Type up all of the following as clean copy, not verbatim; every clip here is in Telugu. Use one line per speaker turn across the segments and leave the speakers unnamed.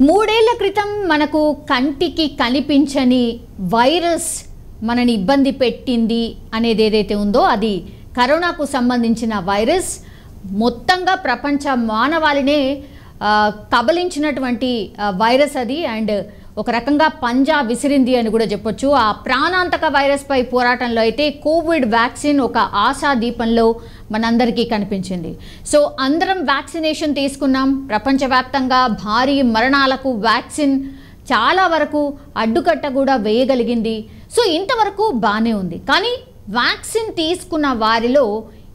మూడేళ్ల క్రితం మనకు కంటికి కనిపించని వైరస్ మనని ఇబ్బంది పెట్టింది అనేది ఏదైతే ఉందో అది కరోనాకు సంబంధించిన వైరస్ మొత్తంగా ప్రపంచ మానవాళినే కబలించినటువంటి వైరస్ అది. అండ్ ఒక రకంగా పంజా విసిరింది అని కూడా చెప్పొచ్చు. ఆ ప్రాణాంతక వైరస్ పై పోరాటంలో అయితే కోవిడ్ వ్యాక్సిన్ ఒక ఆశా దీపంలో మనందరికీ కనిపించింది. సో అందరం వ్యాక్సినేషన్ తీసుకున్నాం. ప్రపంచవ్యాప్తంగా భారీ మరణాలకు వ్యాక్సిన్ చాలా వరకు అడ్డుకట్ట కూడా వేయగలిగింది. సో ఇంతవరకు బాగానే ఉంది. కానీ వ్యాక్సిన్ తీసుకున్న వారిలో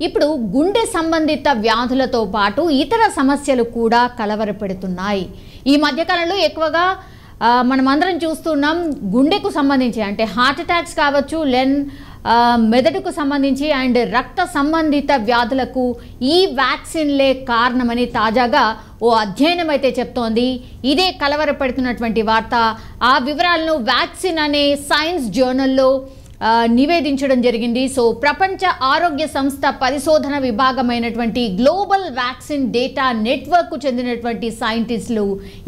ఇప్పుడు గుండె సంబంధిత వ్యాధులతో పాటు ఇతర సమస్యలు కూడా కలవరపెడుతున్నాయి. ఈ మధ్యకాలంలో ఎక్కువగా మనమందరం చూస్తున్నాం గుండెకు సంబంధించి అంటే హార్ట్ అటాక్స్ కావచ్చు, మెదడుకు సంబంధించి అండ్ రక్త సంబంధిత వ్యాధులకు ఈ వ్యాక్సిన్లే కారణమని తాజాగా ఓ అధ్యయనం అయితే చెప్తోంది. ఇదే కలవరపెడుతున్నటువంటి వార్త. ఆ వివరాలను వ్యాక్సిన్ అనే సైన్స్ జర్నల్లో నివేదించడం జరిగింది. సో ప్రపంచ ఆరోగ్య సంస్థ పరిశోధన విభాగమైనటువంటి గ్లోబల్ వ్యాక్సిన్ డేటా నెట్వర్క్కు చెందినటువంటి సైంటిస్టులు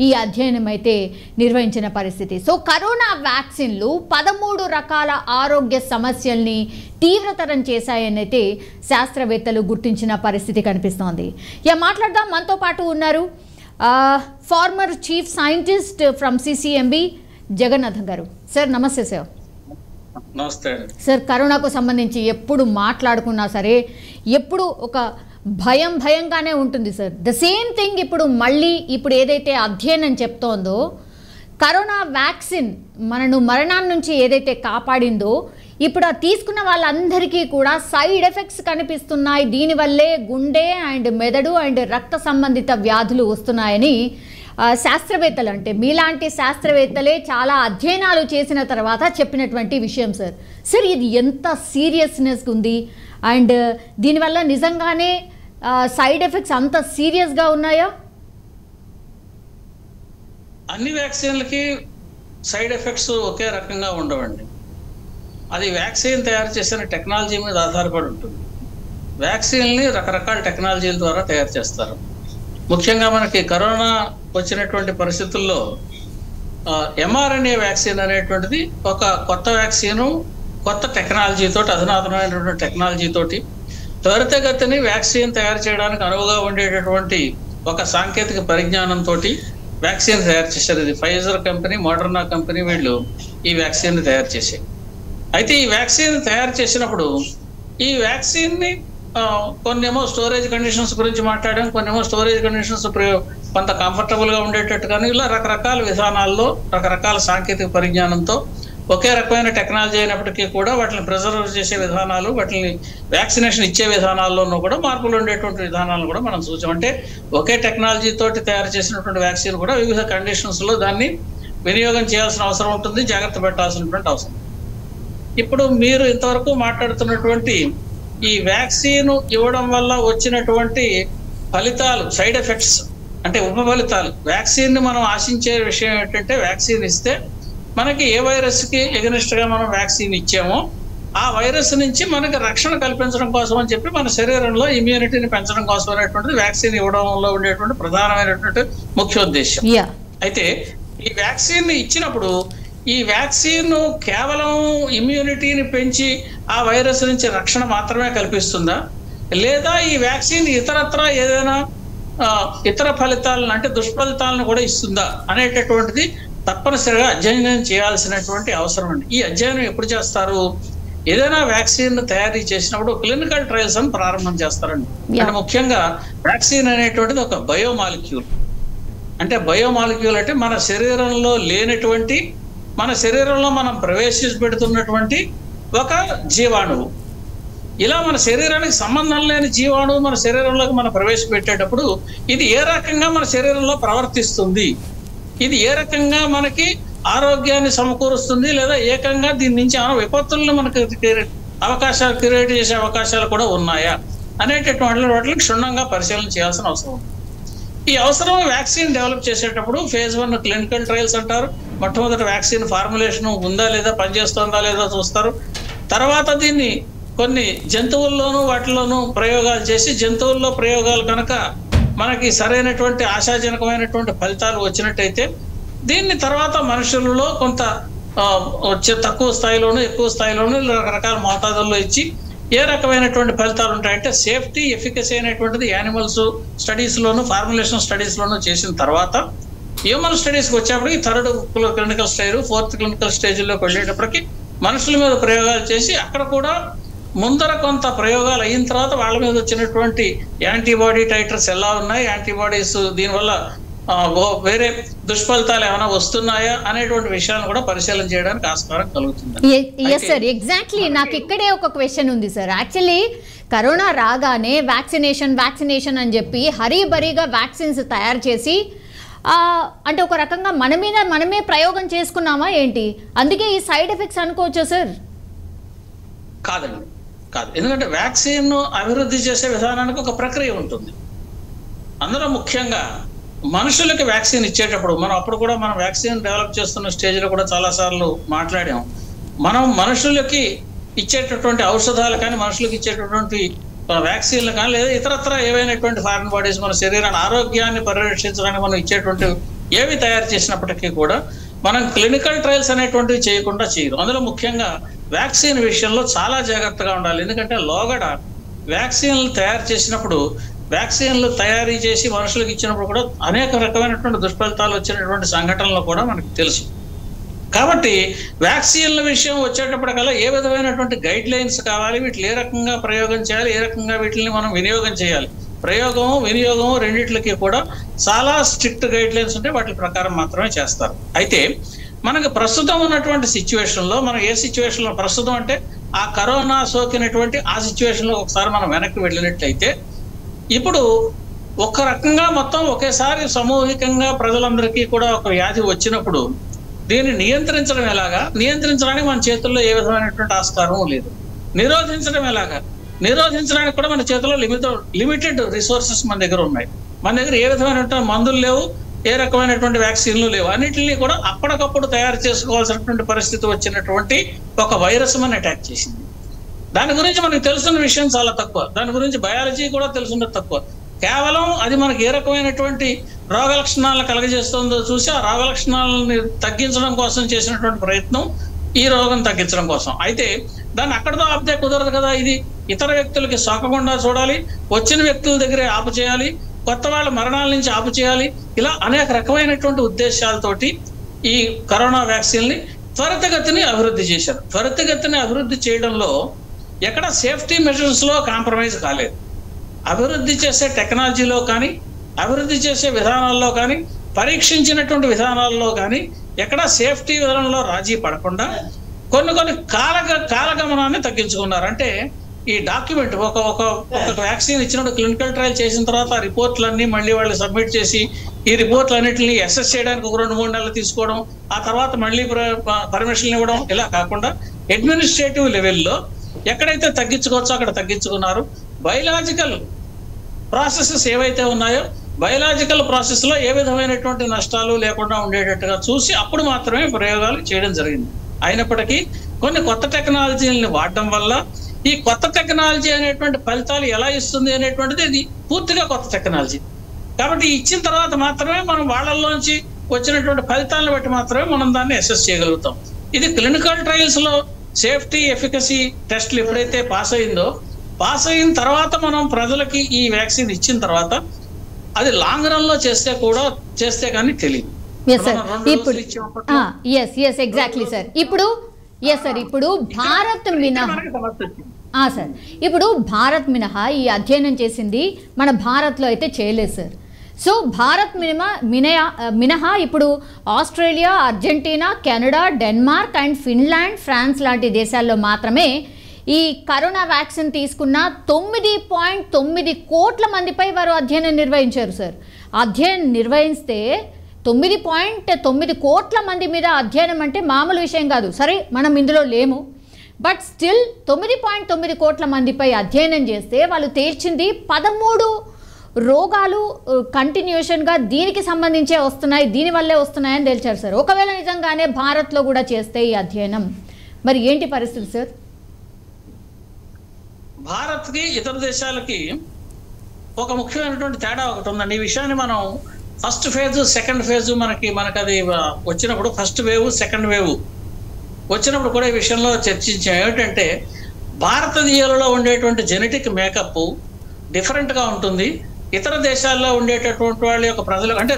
ఈ అధ్యయనం అయితే నిర్వహించిన పరిస్థితి. సో కరోనా వ్యాక్సిన్లు 13 రకాల ఆరోగ్య సమస్యల్ని తీవ్రతరం చేశాయని అయితే శాస్త్రవేత్తలు గుర్తించిన పరిస్థితి కనిపిస్తోంది. మాట్లాడదాం. మనతో పాటు ఉన్నారు former chief scientist from CCMB Jagannatham గారు. సార్ నమస్తే. సార్
నమస్తే
సార్. కరోనాకు సంబంధించి ఎప్పుడు మాట్లాడుకున్నా సరే ఎప్పుడు ఒక భయంగానే ఉంటుంది సార్. ద సేమ్ థింగ్ ఇప్పుడు ఏదైతే అధ్యయనం చెప్తోందో కరోనా వ్యాక్సిన్ మనను మరణాన్ని నుంచి ఏదైతే కాపాడిందో ఇప్పుడు ఆ తీసుకున్న వాళ్ళందరికీ కూడా సైడ్ ఎఫెక్ట్స్ కనిపిస్తున్నాయి. దీనివల్లే గుండె అండ్ మెదడు అండ్ రక్త సంబంధిత వ్యాధులు వస్తున్నాయని శాస్త్రవేత్తలు అంటే మీలాంటి శాస్త్రవేత్తలే చాలా అధ్యయనాలు చేసిన తర్వాత చెప్పినటువంటి విషయం సార్. సార్ ఇది ఎంత సీరియస్నెస్ ఉంది అండ్ దీనివల్ల నిజంగానే సైడ్ ఎఫెక్ట్స్ అంత సీరియస్గా ఉన్నాయా?
అన్ని వ్యాక్సిన్లకి సైడ్ ఎఫెక్ట్స్ ఒకే రకంగా ఉండవండి. అది వ్యాక్సిన్ తయారు చేసిన టెక్నాలజీ మీద ఆధారపడి ఉంటుంది. వ్యాక్సిన్ని రకరకాల టెక్నాలజీల ద్వారా తయారు చేస్తారు. ముఖ్యంగా మనకి కరోనా వచ్చినటువంటి పరిస్థితుల్లో ఎంఆర్ఎన్ఏ వ్యాక్సిన్ అనేటువంటిది ఒక కొత్త వ్యాక్సిను, కొత్త టెక్నాలజీతో, అధునాతనమైనటువంటి టెక్నాలజీతోటి త్వరితగతిని వ్యాక్సిన్ తయారు చేయడానికి అనువుగా ఉండేటటువంటి ఒక సాంకేతిక పరిజ్ఞానంతో వ్యాక్సిన్ తయారు చేశారు. ఇది ఫైజర్ కంపెనీ, మోడర్నా కంపెనీ వీళ్ళు ఈ వ్యాక్సిన్ తయారు చేశారు. అయితే ఈ వ్యాక్సిన్ తయారు చేసినప్పుడు ఈ వ్యాక్సిన్ని కొన్నేమో స్టోరేజ్ కండిషన్స్ గురించి మాట్లాడాం, కొన్నేమో స్టోరేజ్ కండిషన్స్ కొంత కంఫర్టబుల్గా ఉండేటట్టు, కానీ ఇలా రకరకాల విధానాల్లో రకరకాల సాంకేతిక పరిజ్ఞానంతో ఒకే రకమైన టెక్నాలజీ అయినప్పటికీ కూడా వాటిని ప్రిజర్వ్ చేసే విధానాలు, వాటిని వ్యాక్సినేషన్ ఇచ్చే విధానాల్లోనూ కూడా మార్పులు ఉండేటువంటి విధానాలను కూడా మనం చూసాం. అంటే ఒకే టెక్నాలజీ తోటి తయారు చేసినటువంటి వ్యాక్సిన్ కూడా వివిధ కండిషన్స్లో దాన్ని వినియోగం చేయాల్సిన అవసరం ఉంటుంది, జాగ్రత్త పెట్టాల్సినటువంటి అవసరం. ఇప్పుడు మీరు ఇంతవరకు మాట్లాడుతున్నటువంటి ఈ వ్యాక్సిన్ ఇవ్వడం వల్ల వచ్చినటువంటి ఫలితాలు, సైడ్ ఎఫెక్ట్స్ అంటే ఉప ఫలితాలు, వ్యాక్సిన్ని మనం ఆశించే విషయం ఏంటంటే వ్యాక్సిన్ ఇస్తే మనకి ఏ వైరస్కి ఎగనిస్ట్గా మనం వ్యాక్సిన్ ఇచ్చామో ఆ వైరస్ నుంచి మనకి రక్షణ కల్పించడం కోసం అని చెప్పి మన శరీరంలో ఇమ్యూనిటీని పెంచడం కోసం అనేటువంటిది వ్యాక్సిన్ ఇవ్వడంలో ఉండేటువంటి ప్రధానమైనటువంటి ముఖ్య ఉద్దేశం. అయితే ఈ వ్యాక్సిన్ ఇచ్చినప్పుడు ఈ వ్యాక్సిన్ కేవలం ఇమ్యూనిటీని పెంచి ఆ వైరస్ నుంచి రక్షణ మాత్రమే కల్పిస్తుందా, లేదా ఈ వ్యాక్సిన్ ఇతరత్ర ఏదైనా ఇతర ఫలితాలను అంటే దుష్ఫలితాలను కూడా ఇస్తుందా అనేటటువంటిది తప్పనిసరిగా అధ్యయనం చేయాల్సినటువంటి అవసరం అండి. ఈ అధ్యయనం ఎప్పుడు చేస్తారు? ఏదైనా వ్యాక్సిన్ తయారీ చేసినప్పుడు క్లినికల్ ట్రయల్స్ అని ప్రారంభం చేస్తారండి. అంటే ముఖ్యంగా వ్యాక్సిన్ అనేటువంటిది ఒక బయోమాలిక్యూల్. అంటే బయోమాలిక్యూల్ అంటే మన శరీరంలో లేనటువంటి, మన శరీరంలో మనం ప్రవేశపెడుతున్నటువంటి ఒక జీవాణువు. ఇలా మన శరీరానికి సంబంధం లేని జీవాణువు మన శరీరంలోకి మనం ప్రవేశపెట్టేటప్పుడు ఇది ఏ రకంగా మన శరీరంలో ప్రవర్తిస్తుంది, ఇది ఏ రకంగా మనకి ఆరోగ్యాన్ని సమకూరుస్తుంది, లేదా ఏకంగా దీని నుంచి విపత్తులను మనకు అవకాశాలు క్రియేట్ చేసే అవకాశాలు కూడా ఉన్నాయా అనేటటువంటి వాటిని క్షుణ్ణంగా పరిశీలన చేయాల్సిన అవసరం ఉంది. ఈ అవసరం వ్యాక్సిన్ డెవలప్ చేసేటప్పుడు ఫేజ్ 1 క్లినికల్ ట్రయల్స్ అంటారు. మొట్టమొదటి వ్యాక్సిన్ ఫార్ములేషన్ ఉందా లేదా, పనిచేస్తుందా లేదా చూస్తారు. తర్వాత దీన్ని కొన్ని జంతువుల్లోనూ వాటిలోనూ ప్రయోగాలు చేసి జంతువుల్లో ప్రయోగాలు కనుక మనకి సరైనటువంటి ఆశాజనకమైనటువంటి ఫలితాలు వచ్చినట్టయితే దీన్ని తర్వాత మనుషులలో కొంత తక్కువ స్థాయిలోనూ ఎక్కువ స్థాయిలోనూ రకరకాల మోతాదుల్లో ఇచ్చి ఏ రకమైనటువంటి ఫలితాలు ఉంటాయంటే సేఫ్టీ ఎఫికసీ అనేటువంటిది యానిమల్స్ స్టడీస్లోను ఫార్ములేషన్ స్టడీస్లోనూ చేసిన తర్వాత హ్యూమన్ స్టడీస్కి వచ్చేప్పటికి third clinical stage fourth clinical స్టేజ్లోకి వెళ్ళేటప్పటికి మనుషుల మీద ప్రయోగాలు చేసి అక్కడ కూడా ముందర కొంత ప్రయోగాలు అయిన తర్వాత వాళ్ళ మీద వచ్చినటువంటి యాంటీబాడీ టైటర్స్ ఎలా ఉన్నాయి, యాంటీబాడీస్ దీనివల్ల వేరే దుష్ఫలితాలు ఏమైనా వస్తున్నాయా అనేటువంటి విషయాలను కూడా పరిశీలన చేయడానికి ఆస్కారం కలుగుతుంది.
ఎస్ సార్, ఎగ్జాక్ట్లీ నాకు ఇక్కడే ఒక క్వశ్చన్ ఉంది సార్. యాక్చువల్లీ కరోనా రాగానే వ్యాక్సినేషన్ అని చెప్పి హరీబరీగా వ్యాక్సిన్స్ తయారు చేసి అంటే ఒక రకంగా మన మీద మనమే ప్రయోగం చేసుకున్నామా ఏంటి? అందుకే ఈ సైడ్ ఎఫెక్ట్స్ అనుకోవచ్చా సార్?
కాదండి, కాదు. ఎందుకంటే వ్యాక్సిన్ అభివృద్ధి చేసే విధానానికి ఒక ప్రక్రియ ఉంటుంది. అందులో ముఖ్యంగా మనుషులకి వ్యాక్సిన్ ఇచ్చేటప్పుడు మనం వ్యాక్సిన్ డెవలప్ చేస్తున్న స్టేజ్లో కూడా చాలాసార్లు మాట్లాడాం. మనం మనుషులకి ఇచ్చేటటువంటి ఔషధాలు కానీ మనుషులకి ఇచ్చేటటువంటి వ్యాక్సిన్లు కానీ లేదా ఇతరత్ర ఏవైనటువంటి ఫారెన్ బాడీస్ మన శరీరాన్ని ఆరోగ్యాన్ని పరిరక్షించడానికి మనం ఇచ్చేటువంటి ఏవి తయారు చేసినప్పటికీ కూడా మనం క్లినికల్ ట్రయల్స్ అనేటువంటివి చేయకుండా చేయరు. అందులో ముఖ్యంగా వ్యాక్సిన్ విషయంలో చాలా జాగ్రత్తగా ఉండాలి. ఎందుకంటే లోగడ వ్యాక్సిన్లు తయారు చేసినప్పుడు వ్యాక్సిన్లు తయారీ చేసి మనుషులకు ఇచ్చినప్పుడు కూడా అనేక రకమైనటువంటి దుష్ఫలితాలు వచ్చినటువంటి సంఘటనలు కూడా మనకు తెలుసు. కాబట్టి వ్యాక్సిన్ల విషయం వచ్చేటప్పటికల్లా ఏ విధమైనటువంటి గైడ్ లైన్స్ కావాలి, వీటిని ఏ రకంగా ప్రయోగం చేయాలి, ఏ రకంగా వీటిని మనం వినియోగం చేయాలి, ప్రయోగము వినియోగము రెండింటికి కూడా చాలా స్ట్రిక్ట్ గైడ్ లైన్స్ ఉంటే వాటి ప్రకారం మాత్రమే చేస్తారు. అయితే మనకు ప్రస్తుతం ఉన్నటువంటి సిచ్యువేషన్లో మనం ఏ సిచ్యువేషన్లో ప్రస్తుతం అంటే ఆ కరోనా సోకినటువంటి ఆ సిచ్యువేషన్లో ఒకసారి మనం వెనక్కి వెళ్ళినట్లయితే ఇప్పుడు ఒక రకంగా మొత్తం ఒకేసారి సమూహికంగా ప్రజలందరికీ కూడా ఒక వ్యాధి వచ్చినప్పుడు దీన్ని నియంత్రించడం ఎలాగా, నియంత్రించడానికి మన చేతుల్లో ఏ విధమైనటువంటి ఆస్కారం లేదు. నిరోధించడం ఎలాగా, నిరోధించడానికి కూడా మన చేతుల్లో లిమిటెడ్ రిసోర్సెస్ మన దగ్గర ఉన్నాయి. మన దగ్గర ఏ విధమైనటువంటి మందులు లేవు, ఏ రకమైనటువంటి వ్యాక్సిన్లు లేవు. అన్నిటినీ కూడా అప్పటికప్పుడు తయారు చేసుకోవాల్సినటువంటి పరిస్థితి వచ్చినటువంటి ఒక వైరస్ మన అటాక్ చేసింది. దాని గురించి మనకు తెలుసున్న విషయం చాలా తక్కువ, దాని గురించి బయాలజీ కూడా తెలుసున్నది తక్కువ. కేవలం అది మనకి ఏ రకమైనటువంటి రోగ లక్షణాలను కలగజేస్తుందో చూసి ఆ రోగ లక్షణాలని తగ్గించడం కోసం చేసినటువంటి ప్రయత్నం ఈ రోగం తగ్గించడం కోసం. అయితే దాన్ని అక్కడితో ఆపితే కుదరదు కదా. ఇది ఇతర వ్యక్తులకి సోకకుండా చూడాలి, వచ్చిన వ్యక్తుల దగ్గరే ఆపు చేయాలి, కొత్త వాళ్ళ మరణాల నుంచి ఆపు చేయాలి. ఇలా అనేక రకమైనటువంటి ఉద్దేశాలతోటి ఈ కరోనా వ్యాక్సిన్ని త్వరితగతిని అభివృద్ధి చేశారు. త్వరితగతిని అభివృద్ధి చేయడంలో ఎక్కడ సేఫ్టీ మెజర్స్లో కాంప్రమైజ్ కాలేదు. అభివృద్ధి చేసే టెక్నాలజీలో కానీ అభివృద్ధి చేసే విధానాల్లో కానీ పరీక్షించినటువంటి విధానాల్లో కానీ ఎక్కడ సేఫ్టీ విధానంలో రాజీ పడకుండా కొన్ని కాలగమనాన్ని తగ్గించుకున్నారు. అంటే ఈ డాక్యుమెంట్ ఒక వ్యాక్సిన్ ఇచ్చినప్పుడు క్లినికల్ ట్రయల్ చేసిన తర్వాత ఆ రిపోర్ట్లన్నీ మళ్ళీ వాళ్ళు సబ్మిట్ చేసి ఈ రిపోర్ట్లన్నింటినీ అసెస్ చేయడానికి ఒక 2-3 నెలలు తీసుకోవడం, ఆ తర్వాత మళ్ళీ పర్మిషన్ ఇవ్వడం, ఇలా కాకుండా అడ్మినిస్ట్రేటివ్ లెవెల్లో ఎక్కడైతే తగ్గించుకోవచ్చో అక్కడ తగ్గించుకున్నారు. బయలాజికల్ ప్రాసెసెస్ ఏవైతే ఉన్నాయో బయలాజికల్ ప్రాసెస్లో ఏ విధమైనటువంటి నష్టాలు లేకుండా ఉండేటట్టుగా చూసి అప్పుడు మాత్రమే ప్రయోగాలు చేయడం జరిగింది. అయినప్పటికీ కొన్ని కొత్త టెక్నాలజీలని వాడడం వల్ల ఈ కొత్త టెక్నాలజీ అనేటువంటి ఫలితాలు ఎలా ఇస్తుంది అనేటువంటిది ఇది పూర్తిగా కొత్త టెక్నాలజీ. కాబట్టి ఇచ్చిన తర్వాత మాత్రమే మనం వాళ్ళల్లోంచి వచ్చినటువంటి ఫలితాలను బట్టి మాత్రమే మనం దాన్ని అసెస్ చేయగలుగుతాం. ఇది క్లినికల్ ట్రయల్స్లో సేఫ్టీ ఎఫికసీ టెస్ట్లు ఎప్పుడైతే పాస్ అయిన తర్వాత మనం ప్రజలకి ఈ వ్యాక్సిన్ ఇచ్చిన తర్వాత అది లాంగ్ రన్ లో చేస్తే కానీ తెలియదు.
Exactly sir. ఇప్పుడు భారత్ మినహా సార్, ఇప్పుడు భారత్ మినహా ఈ అధ్యయనం చేసింది మన భారత్లో అయితే చేయలేదు సార్. సో భారత్ మినహా ఇప్పుడు Australia, Argentina, Canada, Denmark and Finland, France లాంటి దేశాల్లో మాత్రమే ఈ కరోనా వ్యాక్సిన్ తీసుకున్న 9.9 కోట్ల మందిపై వారు అధ్యయనం నిర్వహించారు సార్. అధ్యయనం నిర్వహిస్తే 9.9 కోట్ల మంది మీద అధ్యయనం అంటే మామూలు విషయం కాదు. సరే, మనం ఇందులో లేము, బట్ స్టిల్ 9.9 కోట్ల మందిపై అధ్యయనం చేస్తే వాళ్ళు తేల్చింది 13 రోగాలు కంటిన్యూషన్గా దీనికి సంబంధించే వస్తున్నాయి, దీనివల్లే వస్తున్నాయని తెలిచారు సార్. ఒకవేళ నిజంగానే భారత్లో కూడా చేస్తే ఈ అధ్యయనం మరి ఏంటి పరిస్థితి సార్?
భారత్కి ఇతర దేశాలకి ఒక ముఖ్యమైనటువంటి తేడా ఒకటి ఉందండి. ఈ విషయాన్ని మనం ఫస్ట్ ఫేజ్ సెకండ్ ఫేజ్ మనకి అది వచ్చినప్పుడు, ఫస్ట్ వేవ్ సెకండ్ వేవ్ వచ్చినప్పుడు కూడా ఈ విషయంలో చర్చించాం. ఏమిటంటే భారతీయులలో ఉండేటువంటి జెనెటిక్ మేకప్ డిఫరెంట్గా ఉంటుంది. ఇతర దేశాల్లో ఉండేటటువంటి వాళ్ళ యొక్క ప్రజలు అంటే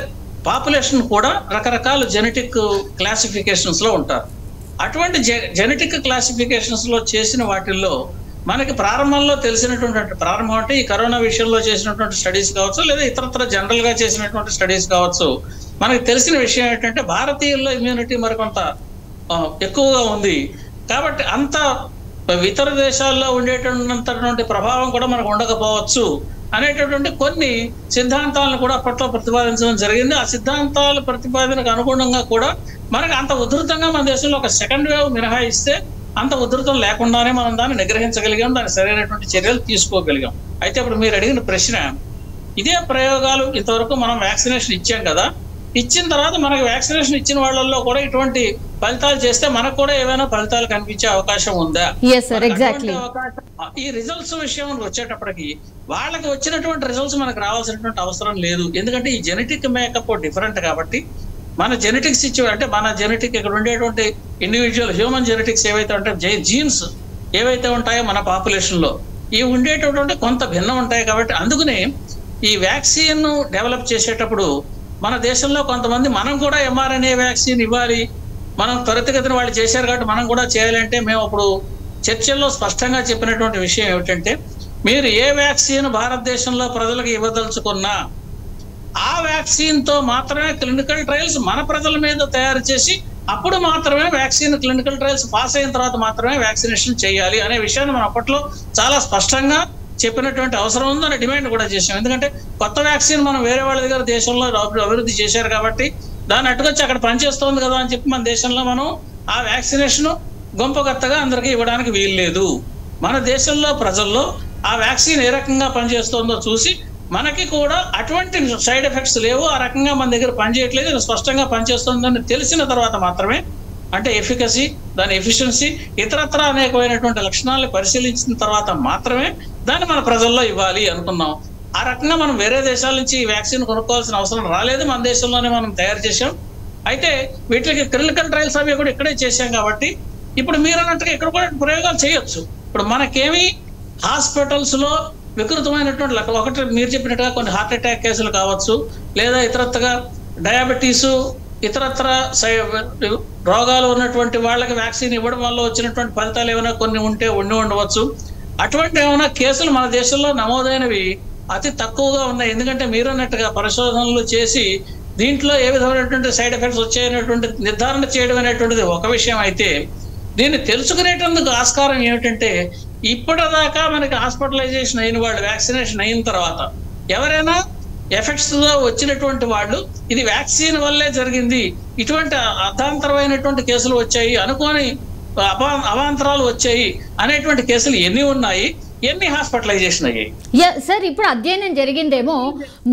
పాపులేషన్ కూడా రకరకాల జెనెటిక్ క్లాసిఫికేషన్స్లో ఉంటారు. అటువంటి జెనెటిక్ క్లాసిఫికేషన్స్లో చేసిన వాటిల్లో మనకి ప్రారంభంలో తెలిసినటువంటి, ప్రారంభం అంటే ఈ కరోనా విషయంలో చేసినటువంటి స్టడీస్ కావచ్చు, లేదా ఇతరత్ర జనరల్గా చేసినటువంటి స్టడీస్ కావచ్చు, మనకి తెలిసిన విషయం ఏంటంటే భారతీయుల్లో ఇమ్యూనిటీ మరికొంత ఎక్కువగా ఉంది. కాబట్టి అంత ఇతర దేశాల్లో ఉండేటటువంటి ప్రభావం కూడా మనకు ఉండకపోవచ్చు అనేటటువంటి కొన్ని సిద్ధాంతాలను కూడా అప్పట్లో ప్రతిపాదించడం జరిగింది. ఆ సిద్ధాంతాల ప్రతిపాదనకు అనుగుణంగా కూడా మనకి అంత ఉధృతంగా మన దేశంలో ఒక సెకండ్ వేవ్ మినహాయిస్తే అంత ఉధృతం లేకుండానే మనం దాన్ని నిగ్రహించగలిగాం, దానికి సరైనటువంటి చర్యలు తీసుకోగలిగాం. అయితే ఇప్పుడు మీరు అడిగిన ప్రశ్న, ఇదే ప్రయోగాలు ఇంతవరకు మనం వ్యాక్సినేషన్ ఇచ్చాం కదా, ఇచ్చిన తర్వాత మనకి వ్యాక్సినేషన్ ఇచ్చిన వాళ్ళల్లో కూడా ఇటువంటి ఫలితాలు చేస్తే మనకు కూడా ఏమైనా ఫలితాలు కనిపించే అవకాశం ఉందా? ఈ రిజల్ట్స్ విషయం వచ్చేటప్పటికి వాళ్ళకి వచ్చినటువంటి రిజల్ట్స్ మనకు రావాల్సినటువంటి అవసరం లేదు. ఎందుకంటే ఈ జెనెటిక్ మేకప్ డిఫరెంట్ కాబట్టి మన జెనెటిక్స్ అంటే మన జెనెటిక్ ఇక్కడ ఉండేటువంటి ఇండివిజువల్ హ్యూమన్ జెనెటిక్స్ ఏవైతే ఉంటాయో, జీన్స్ ఏవైతే ఉంటాయో మన పాపులేషన్లో ఇవి ఉండేటటువంటి కొంత భిన్నం ఉంటాయి. కాబట్టి అందుకనే ఈ వ్యాక్సిన్ డెవలప్ చేసేటప్పుడు మన దేశంలో కొంతమంది మనం కూడా mRNA వ్యాక్సిన్ ఇవ్వాలి, మనం త్వరితగతిన వాళ్ళు చేశారు కాబట్టి మనం కూడా చేయాలంటే మేము అప్పుడు చర్చల్లో స్పష్టంగా చెప్పినటువంటి విషయం ఏమిటంటే, మీరు ఏ వ్యాక్సిన్ భారతదేశంలో ప్రజలకు ఇవ్వదలుచుకున్నా ఆ వ్యాక్సిన్తో మాత్రమే క్లినికల్ ట్రయల్స్ మన ప్రజల మీద తయారు చేసి అప్పుడు మాత్రమే వ్యాక్సిన్ క్లినికల్ ట్రయల్స్ పాస్ అయిన తర్వాత మాత్రమే వ్యాక్సినేషన్ చేయాలి అనే విషయాన్ని మనం అప్పట్లో చాలా స్పష్టంగా చెప్పినటువంటి అవసరం ఉందని డిమాండ్ కూడా చేసాం. ఎందుకంటే కొత్త వ్యాక్సిన్ మనం వేరే వాళ్ళ దగ్గర దేశంలో అభివృద్ధి చేశారు కాబట్టి దాన్ని అట్టుకొచ్చి అక్కడ పనిచేస్తోంది కదా అని చెప్పి మన దేశంలో మనం ఆ వ్యాక్సినేషన్ గొంపగత్తగా అందరికీ ఇవ్వడానికి వీల్లేదు. మన దేశంలో ప్రజల్లో ఆ వ్యాక్సిన్ ఏ రకంగా పనిచేస్తుందో చూసి మనకి కూడా అటువంటి సైడ్ ఎఫెక్ట్స్ లేవు, ఆ రకంగా మన దగ్గర పనిచేయట్లేదు, స్పష్టంగా పనిచేస్తుందని తెలిసిన తర్వాత మాత్రమే, అంటే ఎఫికసీ, దాని ఎఫిషియన్సీ, ఇతరత్ర అనేకమైనటువంటి లక్షణాలను పరిశీలించిన తర్వాత మాత్రమే దాన్ని మన ప్రజల్లో ఇవ్వాలి అనుకున్నాం. ఆ రకంగా మనం వేరే దేశాల నుంచి ఈ వ్యాక్సిన్ కొనుక్కోవాల్సిన అవసరం రాలేదు, మన దేశంలోనే మనం తయారు చేసాం. అయితే వీటికి క్లినికల్ ట్రయల్స్ అవి కూడా ఇక్కడే చేశాం కాబట్టి ఇప్పుడు మీరు అన్నట్టుగా ఇక్కడ కూడా ప్రయోగాలు చేయొచ్చు. ఇప్పుడు మనకేమి హాస్పిటల్స్లో వికృతమైనటువంటి ఒకటి మీరు చెప్పినట్టుగా కొన్ని హార్ట్ అటాక్ కేసులు కావచ్చు, లేదా ఇతరత్రగా డయాబెటీసు, ఇతరత్ర రోగాలు ఉన్నటువంటి వాళ్ళకి వ్యాక్సిన్ ఇవ్వడం వల్ల వచ్చినటువంటి ఫలితాలు ఏమైనా కొన్ని ఉండవచ్చు. అటువంటి ఏమైనా కేసులు మన దేశంలో నమోదైనవి అతి తక్కువగా ఉన్నాయి. ఎందుకంటే మీరు అన్నట్టుగా పరిశోధనలు చేసి దీంట్లో ఏ విధమైనటువంటి సైడ్ ఎఫెక్ట్స్ వచ్చాయనేటువంటి నిర్ధారణ చేయడం అనేటువంటిది ఒక విషయం అయితే, దీన్ని తెలుసుకునేటందుకు ఆస్కారం ఏమిటంటే ఇప్పటిదాకా మనకి హాస్పిటలైజేషన్ అయిన వాళ్ళు వ్యాక్సినేషన్ అయిన తర్వాత ఎవరైనా ఎఫెక్ట్స్తో వచ్చినటువంటి వాళ్ళు ఇది వ్యాక్సిన్ వల్లే జరిగింది, ఇటువంటి అర్థాంతరమైనటువంటి కేసులు వచ్చాయి, అనుకోని అవాంతరాలు వచ్చాయి అనేటువంటి కేసులు ఎన్ని ఉన్నాయి, ఎన్ని హాస్పిటలైజేషన్ అయ్యాయి?
సార్, ఇప్పుడు అధ్యయనం జరిగిందేమో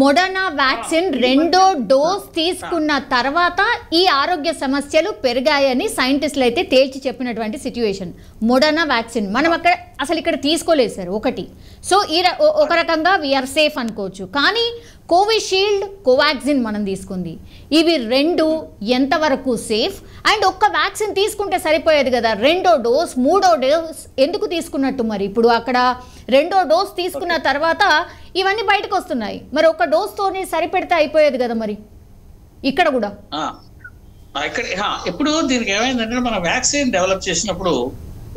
మోడర్నా వ్యాక్సిన్ 2వ డోస్ తీసుకున్న తర్వాత ఈ ఆరోగ్య సమస్యలు పెరిగాయని సైంటిస్టులు అయితే తేల్చి చెప్పినటువంటి సిచ్యువేషన్. మోడర్నా వ్యాక్సిన్ మనం అసలు ఇక్కడ తీసుకోలేదు సార్ ఒకటి. సో ఒక రకంగా వీఆర్ సేఫ్ అనుకోవచ్చు. కానీ కోవిషీల్డ్, కోవాక్సిన్ మనం తీసుకుంది, ఇవి రెండు ఎంతవరకు సేఫ్? అండ్ ఒక్క వ్యాక్సిన్ తీసుకుంటే సరిపోయేది కదా, 2వ డోస్ 3వ డోస్ ఎందుకు తీసుకున్నట్టు? మరి ఇప్పుడు అక్కడ 2వ డోస్ తీసుకున్న తర్వాత ఇవన్నీ బయటకు వస్తున్నాయి, మరి ఒక డోస్తోనే సరిపెడితే అయిపోయేది కదా. మరి ఇక్కడ కూడా
ఇప్పుడు దీనికి ఏమైందంటే మనం వ్యాక్సిన్ డెవలప్ చేసినప్పుడు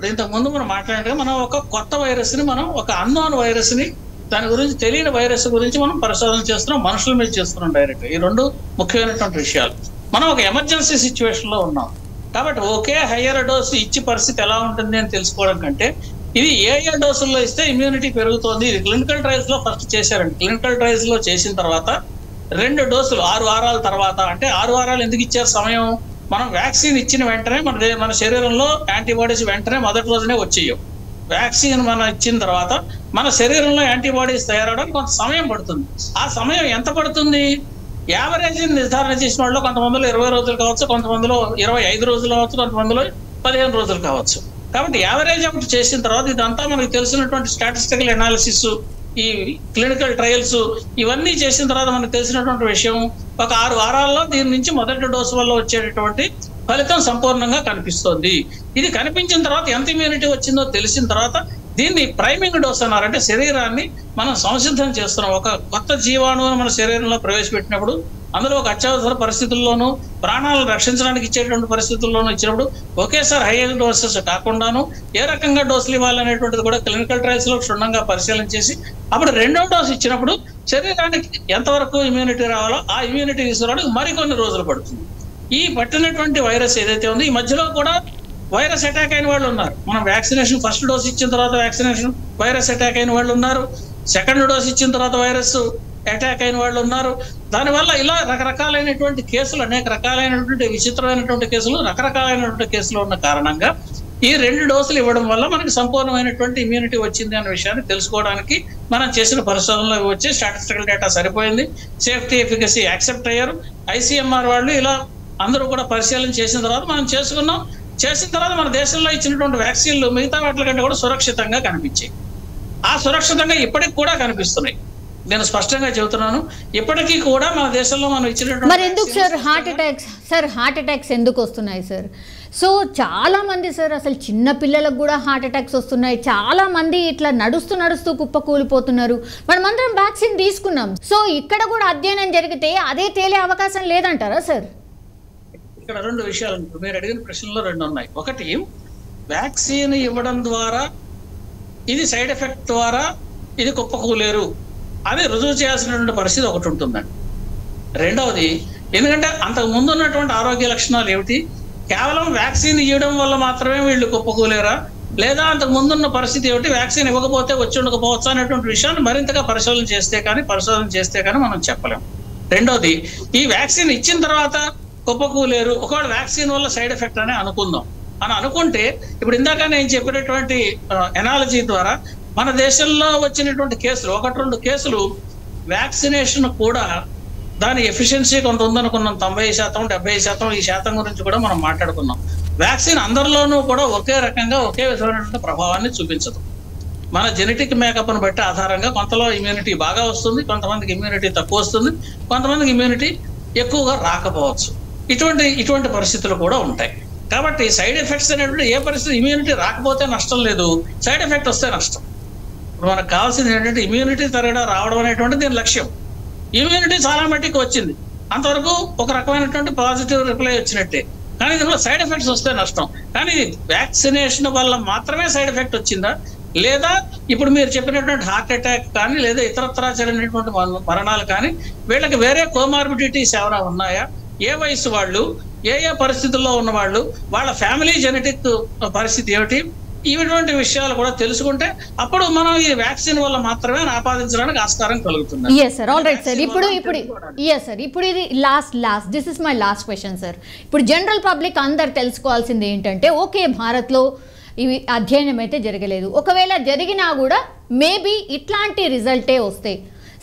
ఇంతకుముందు మనం మాట్లాడినట్టుగా మనం ఒక కొత్త వైరస్ని, మనం ఒక అన్నోన్ వైరస్ని, దాని గురించి తెలియని వైరస్ గురించి మనం పరిశోధన చేస్తున్నాం, మనుషుల మీద చేస్తున్నాం డైరెక్ట్. ఈ రెండు ముఖ్యమైనటువంటి విషయాలు. మనం ఒక ఎమర్జెన్సీ సిచ్యువేషన్లో ఉన్నాం కాబట్టి ఒకే హయ్యర్ డోసు ఇచ్చి పరిస్థితి ఎలా ఉంటుంది అని తెలుసుకోవడం కంటే ఇది ఏ డోసుల్లో ఇస్తే ఇమ్యూనిటీ పెరుగుతోంది, ఇది క్లినికల్ ట్రయల్స్లో ఫస్ట్ చేశారండి. క్లినికల్ ట్రయల్స్లో చేసిన తర్వాత 2 డోసులు 6 వారాల తర్వాత, అంటే 6 వారాలు ఎందుకు ఇచ్చారు సమయం? మనం వ్యాక్సిన్ ఇచ్చిన వెంటనే మన శరీరంలో యాంటీబాడీస్ వెంటనే మొదటి రోజునే వచ్చేయవు. వ్యాక్సిన్ మనం ఇచ్చిన తర్వాత మన శరీరంలో యాంటీబాడీస్ తయారవడానికి కొంత సమయం పడుతుంది. ఆ సమయం ఎంత పడుతుంది? యావరేజ్ నిర్ధారణ చేసిన వాళ్ళు కొంతమందిలో 20 రోజులు కావచ్చు, కొంతమందిలో 25 రోజులు కావచ్చు, కొంతమందిలో 15 రోజులు కావచ్చు. కాబట్టి యావరేజ్ అప్పుడు చేసిన తర్వాత ఇదంతా మనకు తెలిసినటువంటి స్టాటిస్టికల్ అనాలిసిస్ ఈ క్లినికల్ ట్రయల్స్ ఇవన్నీ చేసిన తర్వాత మనకు తెలిసినటువంటి విషయం, ఒక 6 వారాల్లో దీని నుంచి మొదటి డోసు వల్ల వచ్చేటటువంటి ఫలితం సంపూర్ణంగా కనిపిస్తోంది. ఇది కనిపించిన తర్వాత ఎంత ఇమ్యూనిటీ వచ్చిందో తెలిసిన తర్వాత దీన్ని ప్రైమింగ్ డోస్ అన్నారు. అంటే శరీరాన్ని మనం సంసిద్ధం చేస్తున్నాం. ఒక కొత్త జీవాణువును మన శరీరంలో ప్రవేశపెట్టినప్పుడు అందులో ఒక అత్యవసర పరిస్థితుల్లోనూ ప్రాణాలను రక్షించడానికి ఇచ్చేటువంటి పరిస్థితుల్లోనూ ఇచ్చినప్పుడు ఒకేసారి హై డోసెస్ కాకుండాను ఏ రకంగా డోసులు ఇవ్వాలనేటువంటిది కూడా క్లినికల్ ట్రయల్స్ లో క్షుణ్ణంగా పరిశీలన చేసి అప్పుడు 2వ డోసు ఇచ్చినప్పుడు శరీరానికి ఎంతవరకు ఇమ్యూనిటీ రావాలో ఆ ఇమ్యూనిటీ తీసుకురావడానికి మరికొన్ని రోజులు పడుతుంది. ఈ పట్టినటువంటి వైరస్ ఏదైతే ఉందో ఈ మధ్యలో కూడా వైరస్ అటాక్ అయిన వాళ్ళు ఉన్నారు. మనం వ్యాక్సినేషన్ ఫస్ట్ డోస్ ఇచ్చిన తర్వాత వ్యాక్సినేషన్ వైరస్ అటాక్ అయిన వాళ్ళు ఉన్నారు. సెకండ్ డోస్ ఇచ్చిన తర్వాత వైరస్ అటాక్ అయిన వాళ్ళు ఉన్నారు. దానివల్ల ఇలా రకరకాలైనటువంటి కేసులు, అనేక రకాలైనటువంటి విచిత్రమైనటువంటి కేసులు, రకరకాలైనటువంటి కేసులు ఉన్న కారణంగా ఈ 2 డోసులు ఇవ్వడం వల్ల మనకి సంపూర్ణమైనటువంటి ఇమ్యూనిటీ వచ్చింది అనే విషయాన్ని తెలుసుకోవడానికి మనం చేసిన పరిశోధనలో వచ్చే స్టాటిస్టికల్ డేటా సరిపోయింది. సేఫ్టీ ఎఫికసీ యాక్సెప్ట్ అయ్యారు. ఐసీఎంఆర్ వాళ్ళు ఇలా అందరూ కూడా పరిశీలన చేసిన తర్వాత మనం చేసుకున్నాం. చేసిన తర్వాత మన దేశంలో ఇచ్చినటువంటి వ్యాక్సిన్లు మిగతా వాటి కంటే కూడా సురక్షితంగా కనిపించాయి. ఆ సురక్షితంగా ఇప్పటికి కూడా కనిపిస్తున్నాయి. నేను స్పష్టంగా చెబుతున్నాను, ఇప్పటికీ కూడా మన దేశంలో మనం ఇచ్చినటువంటి
మరి ఎందుకు హార్ట్ అటాక్స్ ఎందుకు వస్తున్నాయి సార్? సో చాలా మంది సార్ అసలు చిన్న పిల్లలకు కూడా హార్ట్ అటాక్స్ వస్తున్నాయి. చాలా మంది ఇట్లా నడుస్తూ కుప్పకూలిపోతున్నారు. మనమందరం వ్యాక్సిన్ తీసుకున్నాం. సో ఇక్కడ కూడా అధ్యయనం జరిగితే అదే తేలే అవకాశం లేదంటారా సార్?
ఇక్కడ 2 విషయాలు మీరు అడిగిన ప్రశ్నలో 2 ఉన్నాయి. ఒకటి, వ్యాక్సిన్ ఇవ్వడం ద్వారా ఇది సైడ్ ఎఫెక్ట్ ద్వారా ఇది కుప్పకూలేరు అని రుజువు చేయాల్సినటువంటి పరిస్థితి ఒకటి ఉంటుందండి. రెండవది, ఎందుకంటే అంతకు ముందు ఉన్నటువంటి ఆరోగ్య లక్షణాలు ఏమిటి, కేవలం వ్యాక్సిన్ ఇవ్వడం వల్ల మాత్రమే వీళ్ళు కుప్పకూలేరా, లేదా అంతకు ముందున్న పరిస్థితి ఏమిటి, వ్యాక్సిన్ ఇవ్వకపోతే వచ్చి ఉండకపోవచ్చు అనేటువంటి విషయాన్ని మరింతగా పరిశోధన చేస్తే కానీ మనం చెప్పలేం. రెండోది, ఈ వ్యాక్సిన్ ఇచ్చిన తర్వాత కుప్పకూలేరు, ఒకవేళ వ్యాక్సిన్ వల్ల సైడ్ ఎఫెక్ట్ అని అనుకుంటే ఇప్పుడు ఇందాక నేను చెప్పినటువంటి ఎనాలజీ ద్వారా మన దేశంలో వచ్చినటువంటి కేసులు 1-2 కేసులు వ్యాక్సినేషన్ కూడా దాని ఎఫిషియన్సీ కొంత ఉందనుకున్నాం. 90%, 70% ఈ శాతం గురించి కూడా మనం మాట్లాడుకున్నాం. వ్యాక్సిన్ అందరిలోనూ కూడా ఒకే రకంగా ఒకే విధమైనటువంటి ప్రభావాన్ని చూపించదు. మన జెనెటిక్ మేకప్ను బట్టి ఆధారంగా కొంతలో ఇమ్యూనిటీ బాగా వస్తుంది, కొంతమందికి ఇమ్యూనిటీ తక్కువ వస్తుంది, కొంతమందికి ఇమ్యూనిటీ ఎక్కువగా రాకపోవచ్చు. ఇటువంటి పరిస్థితులు కూడా ఉంటాయి. కాబట్టి సైడ్ ఎఫెక్ట్స్ అనేటువంటి ఏ పరిస్థితి, ఇమ్యూనిటీ రాకపోతే నష్టం లేదు, సైడ్ ఎఫెక్ట్ వస్తే నష్టం. ఇప్పుడు మనకు కావాల్సింది ఏంటంటే ఇమ్యూనిటీ త్వరగా రావడం అనేటువంటి దీని లక్ష్యం. ఇమ్యూనిటీ చాలా మట్టికి వచ్చింది, అంతవరకు ఒక రకమైనటువంటి పాజిటివ్ రిప్లై వచ్చినట్టే. కానీ దీనిలో సైడ్ ఎఫెక్ట్స్ వస్తే నష్టం. కానీ వ్యాక్సినేషన్ వల్ల మాత్రమే సైడ్ ఎఫెక్ట్ వచ్చిందా, లేదా ఇప్పుడు మీరు చెప్పినటువంటి హార్ట్ అటాక్ కానీ లేదా ఇతరత్రా జరిగినటువంటి మరణాలు కానీ వీళ్ళకి వేరే కోమార్బిడిటీస్ ఏమైనా ఉన్నాయా, ఏ వయసు వాళ్ళు, ఏ పరిస్థితుల్లో ఉన్న వాళ్ళు, వాళ్ళ ఫ్యామిలీ జెనెటిక్ పరిస్థితి ఏమిటి, ఇటువంటి విషయాలు కూడా తెలుసుకుంటే అప్పుడు మనం ఈ వ్యాక్సిన్ వల్ల మాత్రమే ఆపాదించడానికి ఆస్కారం కలుగుతుంది.
ఇప్పుడు ఇది last this is my last question sir. ఇప్పుడు జనరల్ పబ్లిక్ అందరు తెలుసుకోవాల్సింది ఏంటంటే, ఓకే భారత్లో ఇవి అధ్యయనం అయితే జరగలేదు, ఒకవేళ జరిగినా కూడా మేబీ ఇట్లాంటి రిజల్టే వస్తాయి.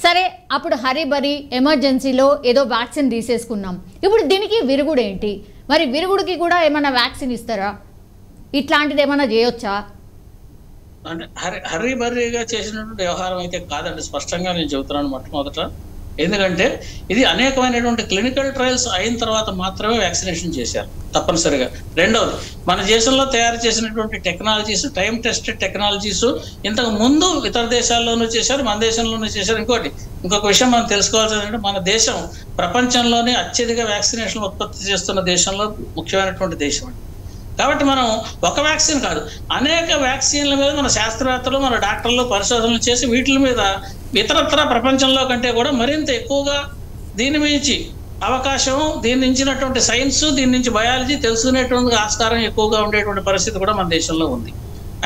సరే, అప్పుడు హరిబరి ఎమర్జెన్సీలో ఏదో వ్యాక్సిన్ తీసేసుకున్నాం. ఇప్పుడు దీనికి విరుగుడు ఏంటి? మరి విరుగుడికి కూడా ఏమైనా వ్యాక్సిన్ ఇస్తారా? ఇట్లాంటిది ఏమైనా చేయొచ్చా?
అంటే హరిబరిగా చేసినటువంటి వ్యవహారం అయితే కాదండి, స్పష్టంగా నేను చెబుతున్నాను మొట్టమొదట. ఎందుకంటే ఇది అనేకమైనటువంటి క్లినికల్ ట్రయల్స్ అయిన తర్వాత మాత్రమే వ్యాక్సినేషన్ చేశారు తప్పనిసరిగా. రెండవది, మన దేశంలో తయారు చేసినటువంటి టెక్నాలజీస్, టైం టెస్టెడ్ టెక్నాలజీస్ ఇంతకు ముందు ఇతర దేశాల్లోనూ చేశారు, మన దేశంలోనూ చేశారు. ఇంకొక విషయం మనం తెలుసుకోవాల్సిందంటే, మన దేశం ప్రపంచంలోనే అత్యధిక వ్యాక్సినేషన్ ఉత్పత్తి చేస్తున్న దేశంలో ముఖ్యమైనటువంటి దేశం అండి. కాబట్టి మనం ఒక వ్యాక్సిన్ కాదు, అనేక వ్యాక్సిన్ల మీద మన శాస్త్రవేత్తలు, మన డాక్టర్లు పరిశోధనలు చేసి వీటి మీద ఇతరత్ర ప్రపంచంలో కంటే కూడా మరింత ఎక్కువగా దీని మించి అవకాశం, దీని నుంచినటువంటి సైన్స్, దీని నుంచి బయాలజీ తెలుసుకునేటువంటి ఆస్కారం ఎక్కువగా ఉండేటువంటి పరిస్థితి కూడా మన దేశంలో ఉంది.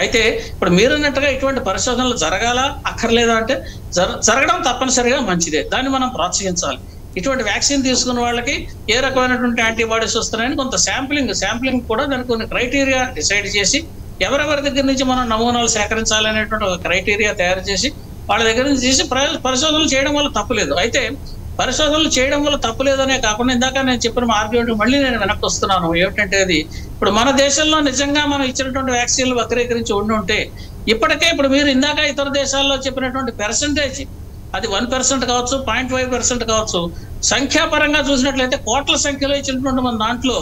అయితే ఇప్పుడు మీరన్నట్టుగా ఇటువంటి పరిశోధనలు జరగాలా అక్కర్లేదా అంటే జరగడం తప్పనిసరిగా మంచిదే, దాన్ని మనం ప్రోత్సహించాలి. ఇటువంటి వ్యాక్సిన్ తీసుకున్న వాళ్ళకి ఏ రకమైనటువంటి యాంటీబాడీస్ వస్తున్నాయని కొంత శాంప్లింగ్ కూడా దానికి కొన్ని క్రైటీరియా డిసైడ్ చేసి, ఎవరెవరి దగ్గర నుంచి మనం నమూనాలు సేకరించాలనేటువంటి ఒక క్రైటీరియా తయారు చేసి వాళ్ళ దగ్గర నుంచి చేసి పరిశోధనలు చేయడం వల్ల తప్పులేదు. అయితే పరిశోధనలు చేయడం వల్ల తప్పు లేదనే కాకుండా ఇందాక నేను చెప్పిన ఆర్గ్యుమెంట్ మళ్ళీ నేను వెనక్కి వస్తున్నాను. ఏమిటంటే అది ఇప్పుడు మన దేశంలో నిజంగా మనం ఇచ్చినటువంటి వ్యాక్సిన్లు వక్రీకరించి ఉంటే ఇప్పటికే ఇప్పుడు మీరు ఇందాక ఇతర దేశాల్లో చెప్పినటువంటి పర్సంటేజ్ అది 1% కావచ్చు, 0.5% కావచ్చు, సంఖ్యాపరంగా చూసినట్లయితే కోట్ల సంఖ్యలో ఇచ్చినటువంటి మన దాంట్లో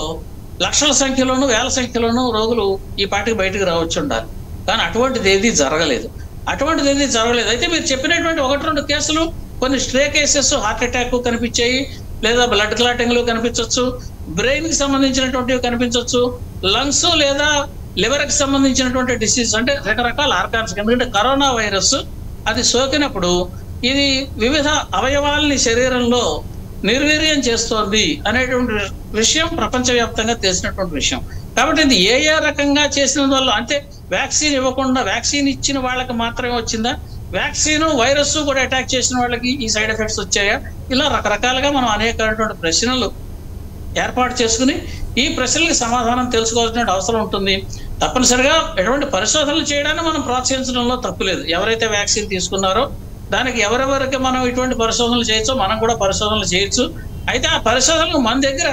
లక్షల సంఖ్యలోనూ వేల సంఖ్యలోనూ రోగులు ఈ పాటికి బయటకు రావచ్చు ఉండాలి. కానీ అటువంటిది ఏది జరగలేదు. అయితే మీరు చెప్పినటువంటి 1-2 కేసులు కొన్ని స్ట్రే కేసెస్ హార్ట్ అటాక్ కనిపించాయి, లేదా బ్లడ్ క్లాటింగ్లు కనిపించవచ్చు, బ్రెయిన్ కి సంబంధించినటువంటివి కనిపించవచ్చు, లంగ్స్ లేదా లివర్ కి సంబంధించినటువంటి డిసీజ్ అంటే రకరకాల ఆర్గాన్స్. ఎందుకంటే కరోనా వైరస్ అది సోకినప్పుడు ఇది వివిధ అవయవాల్ని శరీరంలో నిర్వీర్యం చేస్తోంది అనేటువంటి విషయం ప్రపంచవ్యాప్తంగా తెలిసినటువంటి విషయం. కాబట్టి ఇది ఏ రకంగా చేసిన వల్ల అంటే వ్యాక్సిన్ ఇవ్వకుండా వ్యాక్సిన్ ఇచ్చిన వాళ్ళకి మాత్రమే వచ్చిందా, వ్యాక్సిన్ వైరస్ కూడా అటాక్ చేసిన వాళ్ళకి ఈ సైడ్ ఎఫెక్ట్స్ వచ్చాయా, ఇలా రకరకాలుగా మనం అనేకమైనటువంటి ప్రశ్నలు ఏర్పాటు చేసుకుని ఈ ప్రశ్నలకు సమాధానం తెలుసుకోవాల్సిన అవసరం ఉంటుంది. తప్పనిసరిగా ఎటువంటి పరిశోధనలు చేయడాన్ని మనం ప్రోత్సహించడంలో తప్పులేదు. ఎవరైతే వ్యాక్సిన్ తీసుకున్నారో దానికి ఎవరెవరికి మనం ఇటువంటి పరిశోధనలు చేయొచ్చో మనం కూడా పరిశోధనలు చేయొచ్చు. అయితే ఆ పరిశోధనలు మన దగ్గర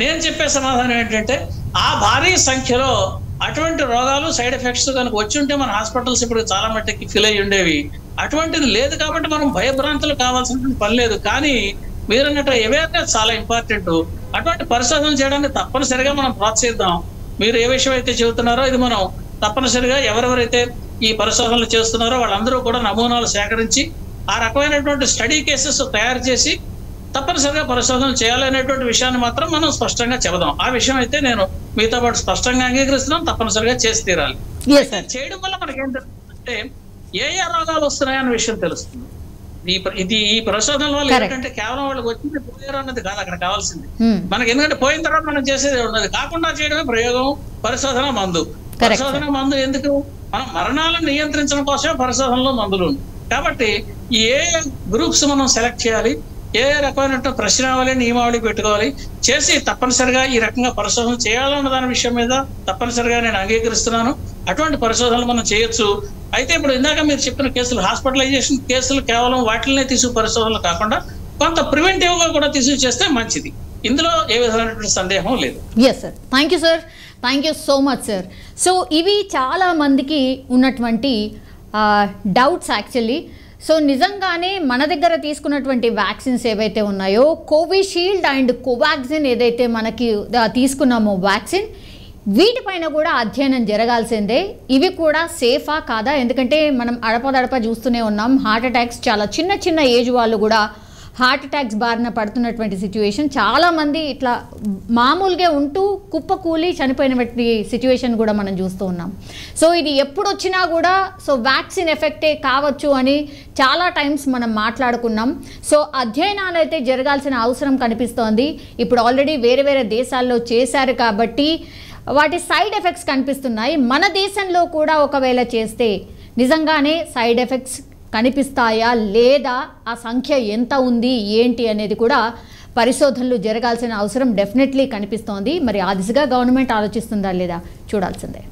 నేను చెప్పే సమాధానం ఏంటంటే ఆ భారీ సంఖ్యలో అటువంటి రోగాలు సైడ్ ఎఫెక్ట్స్ కనుక వచ్చి ఉంటే మన హాస్పిటల్స్ ఇప్పుడు చాలా మట్టుకి ఫిల్ అయ్యి ఉండేవి. అటువంటిది లేదు కాబట్టి మనం భయభ్రాంతులు కావాల్సిన పని లేదు. కానీ మీరన్నట్టు అవేర్నెస్ చాలా ఇంపార్టెంట్. అటువంటి పరిశోధనలు చేయడానికి తప్పనిసరిగా మనం ప్రోత్సహిద్దాం. మీరు ఏ విషయం అయితే చెబుతున్నారో ఇది మనం తప్పనిసరిగా ఎవరెవరైతే ఈ పరిశోధనలు చేస్తున్నారో వాళ్ళందరూ కూడా నమూనాలు సేకరించి ఆ రకమైనటువంటి స్టడీ కేసెస్ తయారు చేసి తప్పనిసరిగా పరిశోధనలు చేయాలనేటువంటి విషయాన్ని మాత్రం మనం స్పష్టంగా చెబుదాం. ఆ విషయం అయితే నేను మీతో పాటు స్పష్టంగా అంగీకరిస్తున్నాం. తప్పనిసరిగా చేసి తీరాలి. చేయడం వల్ల మనకి ఏంటంటే ఏ రోగాలు వస్తున్నాయన్న విషయం తెలుస్తుంది. ఈ పరిశోధనల వల్ల ఏంటంటే కేవలం వాళ్ళకి వచ్చింది పోయారు అన్నది కాదు అక్కడ కావాల్సింది. మనకి ఎందుకంటే పోయిన తర్వాత మనం చేసేది ఉన్నది కాకుండా చేయడమే ప్రయోగం. పరిశోధన మందు ఎందుకు? మనం మరణాలను నియంత్రించడం కోసమే పరిశోధనలో మందులు. కాబట్టి ఏ గ్రూప్స్ మనం సెలెక్ట్ చేయాలి, ఏ రకమైన ప్రశ్నావళి నియమావళి పెట్టుకోవాలి, చేసి తప్పనిసరిగా ఈ రకంగా పరిశోధన చేయాలన్న దాని విషయం మీద తప్పనిసరిగా నేను అంగీకరిస్తున్నాను. అటువంటి పరిశోధనలు మనం చేయొచ్చు. అయితే ఇప్పుడు ఇందాక మీరు చెప్పిన కేసులు హాస్పిటలైజేషన్ కేసులు కేవలం వాటినే తీసుకు పరిశోధనలు కాకుండా కొంత ప్రివెంటివ్ గా కూడా తీసుకు చేస్తే మంచిది. ఇందులో ఏ విధమైనటువంటి సందేహం లేదు.
Yes sir, thank you sir, thank you so much sir. So ఇవి చాలా మందికి ఉన్నటువంటి డౌట్స్ యాక్చువల్లీ. సో నిజంగానే మన దగ్గర తీసుకున్నటువంటి వ్యాక్సిన్స్ ఏవైతే ఉన్నాయో కోవిషీల్డ్ అండ్ కోవాక్సిన్ ఏదైతే మనకి తీసుకున్నామో వ్యాక్సిన్ వీటిపైన కూడా అధ్యయనం జరగాల్సిందే. ఇవి కూడా సేఫా కాదా? ఎందుకంటే మనం అడపదడప చూస్తూనే ఉన్నాం హార్ట్ అటాక్స్, చాలా చిన్న చిన్న ఏజ్ వాళ్ళు కూడా హార్ట్ అటాక్స్ బారిన పడుతున్నటువంటి సిచ్యువేషన్. చాలామంది ఇట్లా మామూలుగా ఉంటూ కుప్పకూలి చనిపోయినటువంటి సిచ్యువేషన్ కూడా మనం చూస్తూ ఉన్నాం. సో ఇది ఎప్పుడు వచ్చినా కూడా సో వ్యాక్సిన్ ఎఫెక్టే కావచ్చు అని చాలా టైమ్స్ మనం మాట్లాడుకున్నాం. సో అధ్యయనాలు అయితే జరగాల్సిన అవసరం కనిపిస్తోంది. ఇప్పుడు ఆల్రెడీ వేరే వేరే దేశాల్లో చేశారు కాబట్టి వాటి సైడ్ ఎఫెక్ట్స్ కనిపిస్తున్నాయి. మన దేశంలో కూడా ఒకవేళ చేస్తే నిజంగానే సైడ్ ఎఫెక్ట్స్ కనిపిస్తాయా లేదా, ఆ సంఖ్య ఎంత ఉంది ఏంటి అనేది కూడా పరిశోధనలు జరగాల్సిన అవసరం డెఫినెట్లీ కనిపిస్తోంది. మరి ఆ దిశగా గవర్నమెంట్ ఆలోచిస్తుందా లేదా చూడాల్సిందే.